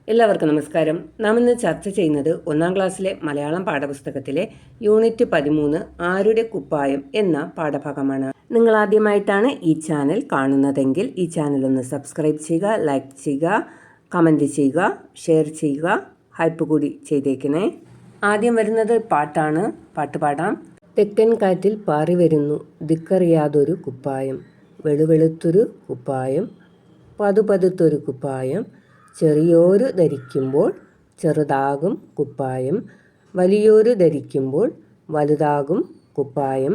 എല്ലാവർക്കും നമസ്കാരം. നാം ഇന്ന് ചർച്ച ചെയ്യുന്നത് 1-ാം ക്ലാസ്സിലെ മലയാളം പാഠപുസ്തകത്തിലെ യൂണിറ്റ് 13 ആരുടെ കുപ്പായം എന്ന പാഠഭാഗമാണ്. നിങ്ങൾ ആദ്യമായിട്ടാണ് ഈ ചാനൽ കാണുന്നതെങ്കിൽ ഈ ചാനൽ ഒന്ന് സബ്സ്ക്രൈബ് ചെയ്യുക, ലൈക്ക് ചെയ്യുക, കമൻറ്റ് ചെയ്യുക, ഷെയർ ചെയ്യുക, ഹൈപ്പ് കൂടി ചെയ്തേക്കണേ. ആദ്യം വരുന്നത് പാട്ടാണ്. പാട്ട് പാടാം. തെക്കൻ കാറ്റിൽ പാറി വരുന്നു ദിക്കറിയാതൊരു കുപ്പായം, വെളുവെളുത്തൊരു കുപ്പായം, പതുപതുത്തൊരു കുപ്പായം, ചെറിയോര് ധരിക്കുമ്പോൾ ചെറുതാകും കുപ്പായം, വലിയോര് ധരിക്കുമ്പോൾ വലുതാകും കുപ്പായം,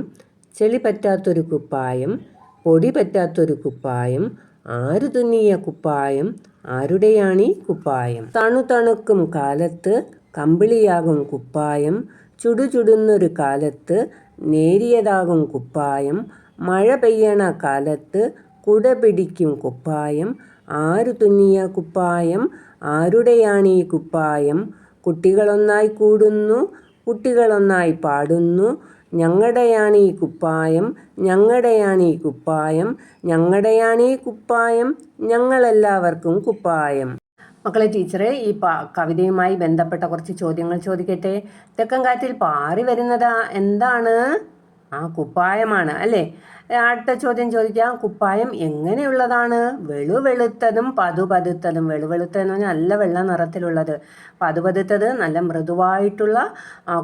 ചെളി പറ്റാത്തൊരു കുപ്പായം, പൊടി പറ്റാത്തൊരു കുപ്പായം, ആരു തുന്നിയ കുപ്പായം, ആരുടെയാണീ കുപ്പായം? തണുതണുക്കും കാലത്ത് കമ്പിളിയാകും കുപ്പായം, ചുടുചുടുന്നൊരു കാലത്ത് നേരിയതാകും കുപ്പായം, മഴ പെയ്യണ കാലത്ത് കുട പിടിക്കും കുപ്പായം, ആരു തുന്നിയ കുപ്പായം, ആരുടെയാണീ കുപ്പായം? കുട്ടികളൊന്നായി കൂടുന്നു, കുട്ടികളൊന്നായി പാടുന്നു, ഞങ്ങളുടെയാണീ കുപ്പായം, ഞങ്ങളുടെയാണീ കുപ്പായം, ഞങ്ങളുടെയാണീ കുപ്പായം, ഞങ്ങളെല്ലാവർക്കും കുപ്പായം. മക്കളെ, ടീച്ചറെ ഈ കവിതയുമായി ബന്ധപ്പെട്ട കുറച്ച് ചോദ്യങ്ങൾ ചോദിക്കട്ടെ. തെക്കൻ കാറ്റിൽ പാറി വരുന്നതാ എന്താണ്? കുപ്പായമാണ് അല്ലേ. അടുത്ത ചോദ്യം ചോദിക്കാം. കുപ്പായം എങ്ങനെയുള്ളതാണ്? വെളുവെളുത്തതും പതുപതുത്തതും. വെളുവെളുത്തതെന്ന് പറഞ്ഞാൽ നല്ല വെള്ള നിറത്തിലുള്ളത്, പതുപതുത്തത് നല്ല മൃദുവായിട്ടുള്ള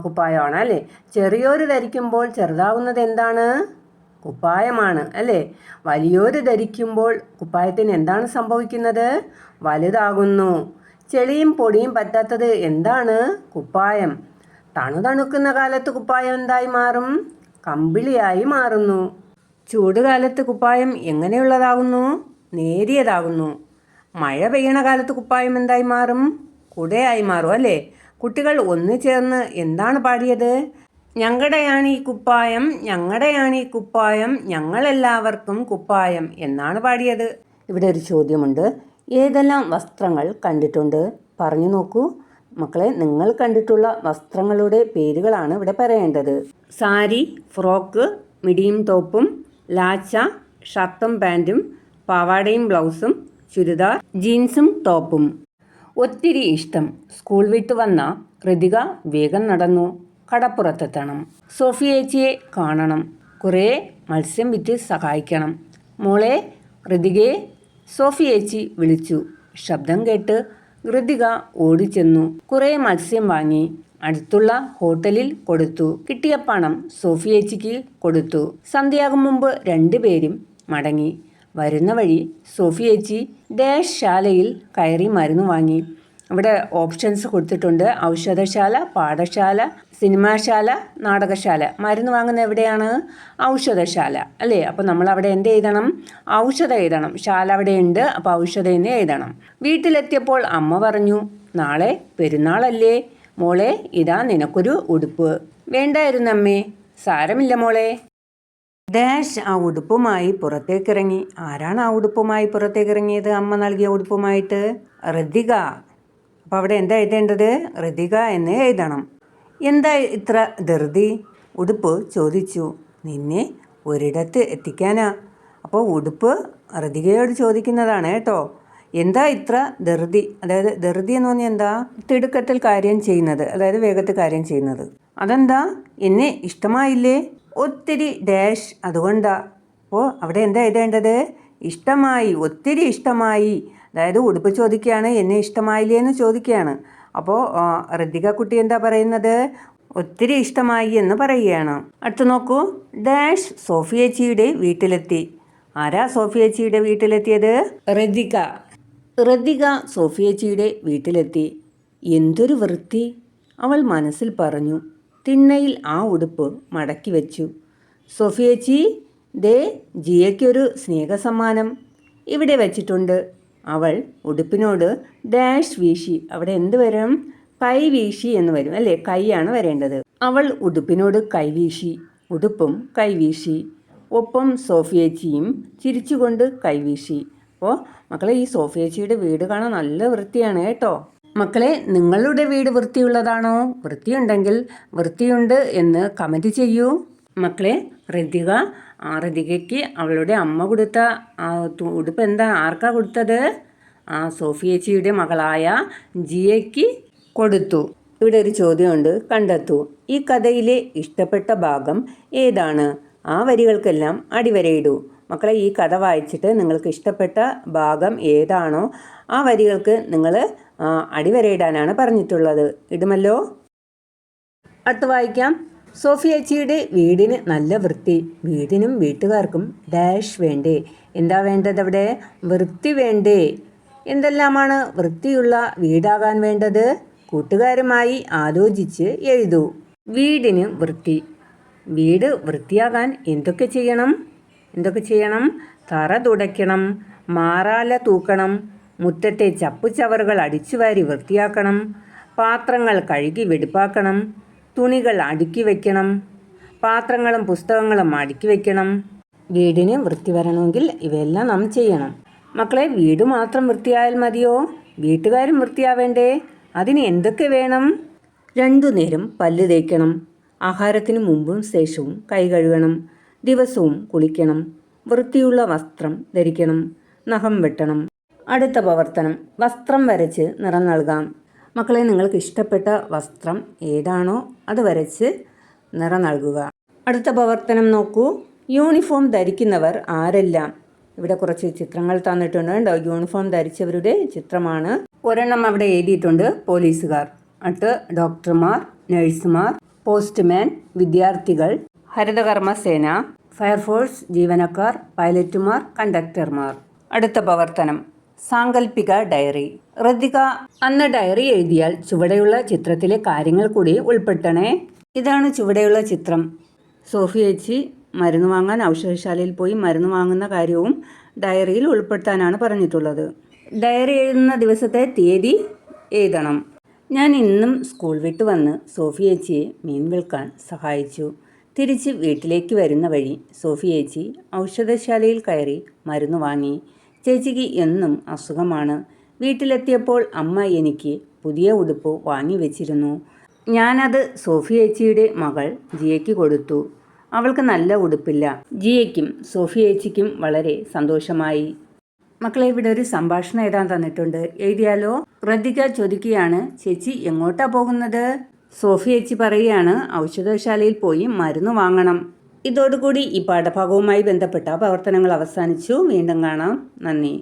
കുപ്പായമാണ് അല്ലേ. ചെറിയോര് ധരിക്കുമ്പോൾ ചെറുതാവുന്നത് എന്താണ്? കുപ്പായമാണ് അല്ലേ. വലിയോര് ധരിക്കുമ്പോൾ കുപ്പായത്തിന് എന്താണ് സംഭവിക്കുന്നത്? വലുതാകുന്നു. ചെളിയും പൊടിയും പറ്റാത്തത് എന്താണ്? കുപ്പായം. തണുതണുക്കുന്ന കാലത്ത് കുപ്പായം എന്തായി മാറും? കമ്പിളിയായി മാറുന്നു. ചൂടുകാലത്ത് കുപ്പായം എങ്ങനെയുള്ളതാകുന്നു? നേരിയതാകുന്നു. മഴ പെയ്യണ കാലത്ത് കുപ്പായം എന്തായി മാറും? കുടയായി മാറും അല്ലേ. കുട്ടികൾ ഒന്നു ചേർന്ന് എന്താണ് പാടിയത്? ഞങ്ങളുടെയാണീ കുപ്പായം, ഞങ്ങളുടെയാണീ കുപ്പായം, ഞങ്ങളെല്ലാവർക്കും കുപ്പായം എന്നാണ് പാടിയത്. ഇവിടെ ഒരു ചോദ്യമുണ്ട്. ഏതെല്ലാം വസ്ത്രങ്ങൾ കണ്ടിട്ടുണ്ട്? പറഞ്ഞു നോക്കൂ മക്കളെ. നിങ്ങൾ കണ്ടിട്ടുള്ള വസ്ത്രങ്ങളുടെ പേരുകളാണ് ഇവിടെ പറയേണ്ടത്. സാരി, ഫ്രോക്ക്, മിഡിയും ടോപ്പും, ലാച്ച, ഷർട്ടും പാൻറ്റും, പാവാടയും ബ്ലൗസും, ചുരിദാർ, ജീൻസും ടോപ്പും. ഒത്തിരി ഇഷ്ടം. സ്കൂൾ വിട്ട് വന്ന ഋതിക വേഗം നടന്നു. കടപ്പുറത്തെത്തണം. സോഫി ചേച്ചിയെ കാണണം. കുറേ മത്സ്യം വിറ്റ് സഹായിക്കണം. മോളെ ഋതികയെ, സോഫി ചേച്ചി വിളിച്ചു. ശബ്ദം കേട്ട് ഋതിക ഓടിച്ചെന്നു. കുറേ മത്സ്യം വാങ്ങി അടുത്തുള്ള ഹോട്ടലിൽ കൊടുത്തു. കിട്ടിയ പണം സോഫി ചേച്ചിക്ക് കൊടുത്തു. സന്ധ്യയാകും മുമ്പ് രണ്ടുപേരും മടങ്ങി. വരുന്ന വഴി സോഫി ചേച്ചി ഡാഷ് ശാലയിൽ കയറി മരുന്ന് വാങ്ങി. ഇവിടെ ഓപ്ഷൻസ് കൊടുത്തിട്ടുണ്ട്. ഔഷധശാല, പാഠശാല, സിനിമാശാല, നാടകശാല. മരുന്ന് വാങ്ങുന്ന എവിടെയാണ്? ഔഷധശാല അല്ലേ. അപ്പോൾ നമ്മൾ അവിടെ എന്ത് എഴുതണം? ഔഷധം എഴുതണം. ശാല അവിടെ ഉണ്ട്, അപ്പോൾ ഔഷധം എന്ന് എഴുതണം. വീട്ടിലെത്തിയപ്പോൾ അമ്മ പറഞ്ഞു, നാളെ പെരുന്നാളല്ലേ മോളെ, ഇതാ നിനക്കൊരു ഉടുപ്പ്. വേണ്ടായിരുന്നമ്മേ. സാരമില്ല മോളെ. ഡാഷ് ആ ഉടുപ്പുമായി പുറത്തേക്കിറങ്ങി. ആരാണ് ആ ഉടുപ്പുമായി പുറത്തേക്കിറങ്ങിയത്? അമ്മ നൽകിയ ഉടുപ്പുമായിട്ട്? ഋതിക. അപ്പോൾ അവിടെ എന്താ എഴുതേണ്ടത്? ഋതിക എന്ന് എഴുതണം. എന്താ ഇത്ര ധൃതി? ഉടുപ്പ് ചോദിച്ചു. നിന്നെ ഒരിടത്ത് എത്തിക്കാനാ. അപ്പോൾ ഉടുപ്പ് ഋതികയോട് ചോദിക്കുന്നതാണ് കേട്ടോ. എന്താ ഇത്ര ധൃതി? അതായത് ധൃതി എന്ന് പറഞ്ഞാൽ എന്താ? തിടുക്കത്തിൽ കാര്യം ചെയ്യുന്നത്, അതായത് വേഗത്തിൽ കാര്യം ചെയ്യുന്നത്. അതെന്താ? എന്നെ ഇഷ്ടമായില്ലേ? ഒത്തിരി ഡാഷ് അതുകൊണ്ടാ. അപ്പോൾ അവിടെ എന്താ എഴുതേണ്ടത്? ഇഷ്ടമായി, ഒത്തിരി ഇഷ്ടമായി. അതായത് ഉടുപ്പ് ചോദിക്കുകയാണ്, എന്നെ ഇഷ്ടമായില്ലേ എന്ന് ചോദിക്കുകയാണ്. അപ്പോൾ ഋതിക കുട്ടി എന്താ പറയുന്നത്? ഒത്തിരി ഇഷ്ടമായി എന്ന് പറയുകയാണ്. അടുത്ത് നോക്കൂ. ഡാഷ് സോഫി ചേച്ചിയുടെ വീട്ടിലെത്തി. ആരാ സോഫി ചേച്ചിയുടെ വീട്ടിലെത്തിയത്? ഋതിക. ഋതിക സോഫി ചേച്ചിയുടെ വീട്ടിലെത്തി. എന്തൊരു വൃത്തി, അവൾ മനസ്സിൽ പറഞ്ഞു. തിണ്ണയിൽ ആ ഉടുപ്പ് മടക്കി വെച്ചു. സോഫി ചേച്ചി, ദേ ജിയയ്ക്കൊരു സ്നേഹസമ്മാനം ഇവിടെ വെച്ചിട്ടുണ്ട്. അവൾ ഉടുപ്പിനോട് ഡാഷ് വീശി. അവിടെ എന്ത് വരും? കൈ വീശി എന്ന് വരും അല്ലേ. കൈയാണ് വരേണ്ടത്. അവൾ ഉടുപ്പിനോട് കൈവീശി. ഉടുപ്പും കൈവീശി. ഒപ്പം സോഫി ചേച്ചിയും ചിരിച്ചുകൊണ്ട് കൈവീശി. അപ്പോൾ മക്കളെ, ഈ സോഫി ചേച്ചിയുടെ വീട് കാണാൻ നല്ല വൃത്തിയാണ് കേട്ടോ. മക്കളെ, നിങ്ങളുടെ വീട് വൃത്തിയുള്ളതാണോ? വൃത്തിയുണ്ടെങ്കിൽ വൃത്തിയുണ്ട് എന്ന് കമൻറ്റ് ചെയ്യൂ. മക്കളെ, ഋതികയ്ക്ക് അവളുടെ അമ്മ കൊടുത്ത ഉടുപ്പ് എന്താ? ആർക്കാ കൊടുത്തത്? സോഫിയേച്ചിയുടെ മകളായ ജിയയ്ക്ക് കൊടുത്തു. ഇവിടെ ഒരു ചോദ്യമുണ്ട്, കണ്ടെത്തൂ. ഈ കഥയിലെ ഇഷ്ടപ്പെട്ട ഭാഗം ഏതാണ്? ആ വരികൾക്കെല്ലാം അടിവരയിടൂ. മക്കളെ, ഈ കഥ വായിച്ചിട്ട് നിങ്ങൾക്ക് ഇഷ്ടപ്പെട്ട ഭാഗം ഏതാണോ ആ വരികൾക്ക് നിങ്ങൾ അടിവരയിടാനാണ് പറഞ്ഞിട്ടുള്ളത്. ഇടുമല്ലോ. അടുത്ത് വായിക്കാം. സോഫിയേച്ചിയുടെ വീടിന് നല്ല വൃത്തി. വീടിനും വീട്ടുകാർക്കും ഡാഷ് വേണ്ടേ? എന്താ വേണ്ടത് അവിടെ? വൃത്തി വേണ്ടേ? എന്തെല്ലാമാണ് വൃത്തിയുള്ള വീടാകാൻ വേണ്ടത്? കൂട്ടുകാരുമായി ആലോചിച്ച് എഴുതൂ. വീടിന് വൃത്തി. വീട് വൃത്തിയാകാൻ എന്തൊക്കെ ചെയ്യണം? തറ തുടയ്ക്കണം, മാറാല തൂക്കണം, മുറ്റത്തെ ചപ്പുചവറുകൾ അടിച്ചുവാരി വൃത്തിയാക്കണം, പാത്രങ്ങൾ കഴുകി വെടിപ്പാക്കണം, തുണികൾ അടുക്കി വയ്ക്കണം, പാത്രങ്ങളും പുസ്തകങ്ങളും അടുക്കി വയ്ക്കണം. വീടിന് വൃത്തി വരണമെങ്കിൽ ഇവയെല്ലാം നാം ചെയ്യണം. മക്കളെ, വീട് മാത്രം വൃത്തിയായാൽ മതിയോ? വീട്ടുകാരും വൃത്തിയാവേണ്ടേ? അതിന് എന്തൊക്കെ വേണം? 2 നേരം പല്ല് തേക്കണം, ആഹാരത്തിന് മുമ്പും ശേഷവും കൈ കഴുകണം, ദിവസവും കുളിക്കണം, വൃത്തിയുള്ള വസ്ത്രം ധരിക്കണം, നഖം വെട്ടണം. അടുത്ത പ്രവർത്തനം, വസ്ത്രം വരച്ച് നിറം നൽകാം. മക്കളെ, നിങ്ങൾക്ക് ഇഷ്ടപ്പെട്ട വസ്ത്രം ഏതാണോ അത് വരച്ച് നിറം നൽകുക. അടുത്ത പ്രവർത്തനം നോക്കൂ. യൂണിഫോം ധരിക്കുന്നവർ ആരെല്ലാം? ഇവിടെ കുറച്ച് ചിത്രങ്ങൾ തന്നിട്ടുണ്ട്. യൂണിഫോം ധരിച്ചവരുടെ ചിത്രമാണ്. ഒരെണ്ണം അവിടെ എഴുതിയിട്ടുണ്ട്, പോലീസുകാർ. അടുത്ത് ഡോക്ടർമാർ, നഴ്സുമാർ, പോസ്റ്റ്മാൻ, വിദ്യാർത്ഥികൾ, ഹരിതകർമ്മസേന, ഫയർഫോഴ്സ് ജീവനക്കാർ, പൈലറ്റുമാർ, കണ്ടക്ടർമാർ. അടുത്ത പ്രവർത്തനം, സാങ്കല്പിക ഡയറി. ഋതിക, അന്ന് ഡയറി എഴുതിയാൽ ചുവടെയുള്ള ചിത്രത്തിലെ കാര്യങ്ങൾ കൂടി ഉൾപ്പെടുത്തണേ. ഇതാണ് ചുവടെയുള്ള ചിത്രം. സോഫിയേച്ചി മരുന്ന് വാങ്ങാൻ ഔഷധശാലയിൽ പോയി മരുന്ന് വാങ്ങുന്ന കാര്യവും ഡയറിയിൽ ഉൾപ്പെടുത്താനാണ് പറഞ്ഞിട്ടുള്ളത്. ഡയറി എഴുതുന്ന ദിവസത്തെ തീയതി എഴുതണം. ഞാൻ ഇന്നും സ്കൂൾ വിട്ട് വന്ന് സോഫിയേച്ചിയെ മീൻ വിൽക്കാൻ സഹായിച്ചു. തിരിച്ച് വീട്ടിലേക്ക് വരുന്ന വഴി സോഫിയേച്ചി ഔഷധശാലയിൽ കയറി മരുന്ന് വാങ്ങി. ചേച്ചിക്ക് എന്നും അസുഖമാണ്. വീട്ടിലെത്തിയപ്പോൾ അമ്മ എനിക്ക് പുതിയ ഉടുപ്പ് വാങ്ങി വെച്ചിരുന്നു. ഞാനത് സോഫിയേച്ചിയുടെ മകൾ ജിയയ്ക്ക് കൊടുത്തു. അവൾക്ക് നല്ല ഉടുപ്പില്ല. ജിയയ്ക്കും സോഫിയേച്ചിക്കും വളരെ സന്തോഷമായി. മക്കളെ, ഇവിടെ ഒരു സംഭാഷണം എഴുതാൻ തന്നിട്ടുണ്ട്. എഴുതിയാലോ? ഋതിക ചോദിക്കുകയാണ്, ചേച്ചി എങ്ങോട്ടാ പോകുന്നത്? സോഫിയേച്ചി പറയുകയാണ്, ഔഷധശാലയിൽ പോയി മരുന്ന് വാങ്ങണം. ഇതോടുകൂടി ഈ പാഠഭാഗവുമായി ബന്ധപ്പെട്ട പ്രവർത്തനങ്ങൾ അവസാനിച്ചു. വീണ്ടും കാണാം. നന്ദി.